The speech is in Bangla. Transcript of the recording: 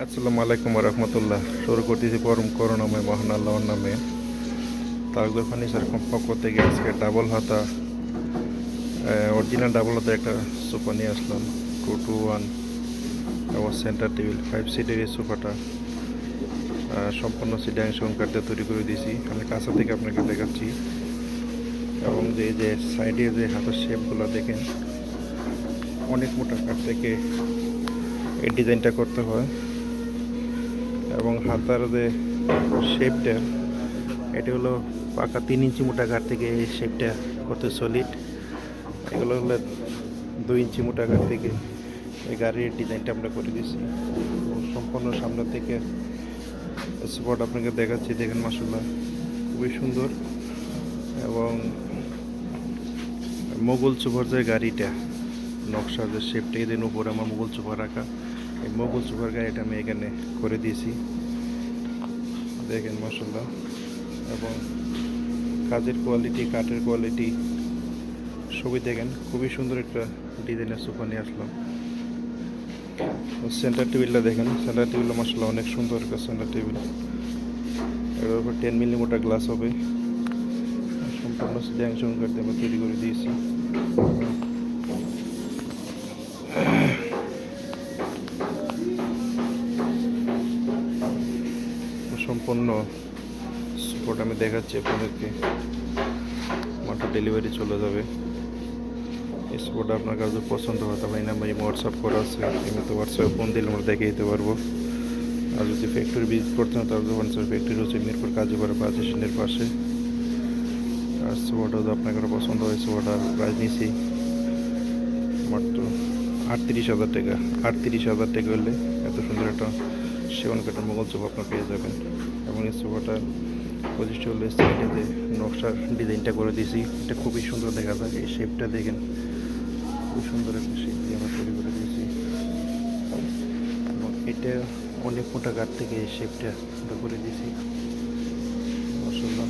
আসসালামু আলাইকুম রহমতুল্লাহ। শুরু করতেছি পরম করুণাময় মহান আল্লাহর নামে। তাকদর ফার্নিচার পক্ষ থেকে আজকে ডাবল হাতা অরিজিনাল ডাবল হাতা একটা সোফা নিয়ে আসলাম। 2-2-1 এবং সেন্টার টেবিল 5 সিটের এই সোফাটা সম্পূর্ণ সিডাং সংকার দিয়ে তৈরি করে দিয়েছি। আমি কাছে থেকে আপনাকে দেখাচ্ছি। এবং যে সাইডে যে হাতের শেপগুলো দেখেন, অনেক মোটা কাঠ থেকে এই ডিজাইনটা করতে হয়। এবং হাতার যে শেপটা, এটা হলো পাকা 3 ইঞ্চি মোটা কাঠ থেকে এই শেপটা করতে সলিড। এগুলো হলো 2 ইঞ্চি মোটা কাঠ থেকে এই গাড়ির ডিজাইনটা আমরা করে দিয়েছি। সম্পূর্ণ সামনে থেকে স্পট আপনাকে দেখাচ্ছি, দেখেন মাশাআল্লাহ খুবই সুন্দর। এবং মোগল সুপার যে গাড়িটা নকশা যে শেপটা এদিন উপরে আমার মোগল সুপার রাখা, এই মোগল সুপার গাড়িটা আমি এখানে করে দিয়েছি, দেখেন মাশাআল্লাহ। এবং কাজের কোয়ালিটি, কাঠের কোয়ালিটি সবই দেখেন, খুবই সুন্দর একটা ডিজাইনের সোফা নিয়ে আসলাম। সেন্টার টেবিলটা দেখেন, সেন্টার টেবিলটা মাশাআল্লাহ অনেক সুন্দর একটা সেন্টার টেবিল। এর উপর 10 মিলি মোটা গ্লাস হবে। সম্পূর্ণ জ্যাংশন কাঠে আমরা তৈরি করে দিয়েছি। সম্পূর্ণ স্পট আমি দেখাচ্ছি আপনাদেরকে, মাত্র ডেলিভারি চলে যাবে। এই স্পট আপনার কাছে পছন্দ হয় তাহলে এই নাম্বারে হোয়াটসঅ্যাপ করা আছে, এমনিতে হোয়াটসঅ্যাপে ফোন দিলে আমরা দেখে দিতে পারবো। আর যদি ফ্যাক্টরি ভিজিট করতে হয় তাহলে ফ্যাক্টরি হচ্ছে মিরপুর কাজীপাড়া বাস স্ট্যান্ডের পাশে। আর স্পটও যদি আপনার পছন্দ হয়, স্পটার প্রাইস নিয়েছি মাত্র 38,000 টাকা। 38,000 টাকা হলে এত সুন্দর একটা সেগুন কাঠের মোগল সোফা আপনার পেয়ে যাবেন। এবং এই সোফাটার পজিশন হলে সাইডে যে নকশার ডিজাইনটা করে দিয়েছি, এটা খুবই সুন্দর দেখা যায়। এই শেপটা দেখেন, খুব সুন্দর একটা শেপ দিয়ে আমরা তৈরি করে দিয়েছি। এবং এটা অনেক মোটা কাঠ থেকে এই শেপটা আমরা করে দিয়েছি মাশাআল্লাহ।